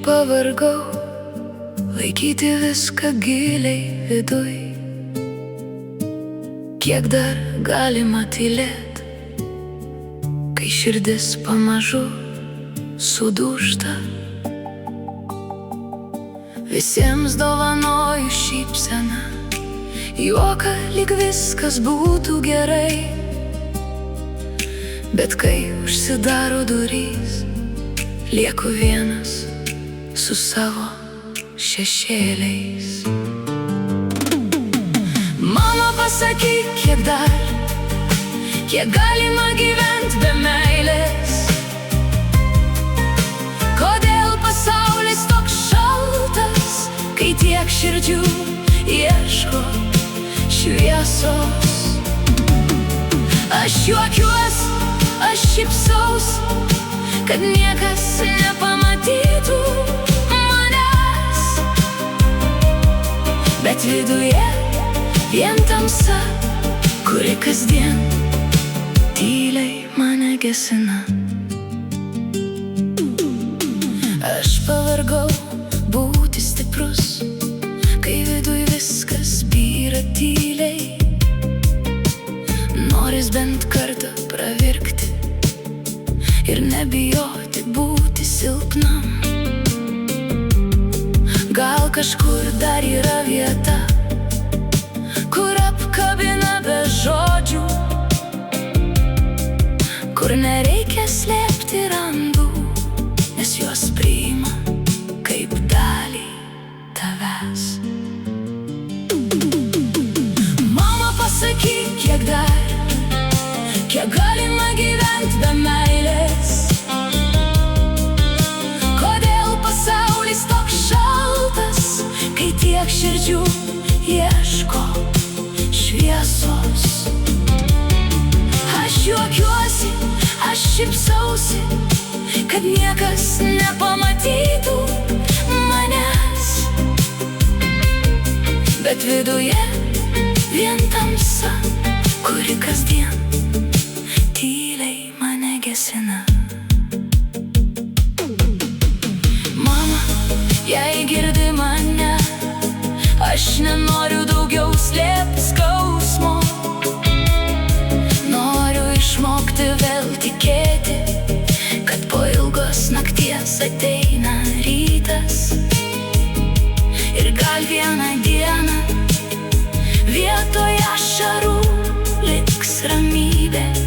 pavargau laikyti viską giliai viduj. Kiek dar galima tylėt, kai širdis pamažu sudūžta. Visiems dovanoju šypseną, juoką, lyg viskas būtų gerai. Bet kai užsidaro durys, lieku vienas su savo šešėliais. Mama, pasakyk, kiek galima gyventi be meilės? Kodėl pasaulis toks šaltas, kai tiek širdžių ieško šviesos? Aš juokiuos, aš šypsaus, kad niekas nepamatytų manęs. Bet viduje vien tamsa, kuri kasdien tyliai mane gesina. Aš pavargau būti stiprus, kai viduj viskas byra tyliai. Noris bent kartą pravirkti ir nebijoti būti silpnam. Gal kažkur dar yra vieta, kur apkabina be žodžių, kur nereikia slėpti randų, nes juos priima kaip dalį tavęs. Mama, pasakyk, kiek galima gyventi be meilės? Kodėl pasaulis toks šaltas, kai tiek širdžių ieško šviesos? Aš juokiuosi, aš šypsausi, kad niekas nepamatytų manęs. Bet viduje vien tamsa, kuri kasdien tyliai mane gesina. Mama, jei girdi mane, aš nenoriu daugiau slėpti skausmo. Noriu išmokti vėl tikėti, kad po ilgos nakties ateina rytas. Ir gal vieną dieną vietoje ašarų liks ramybė.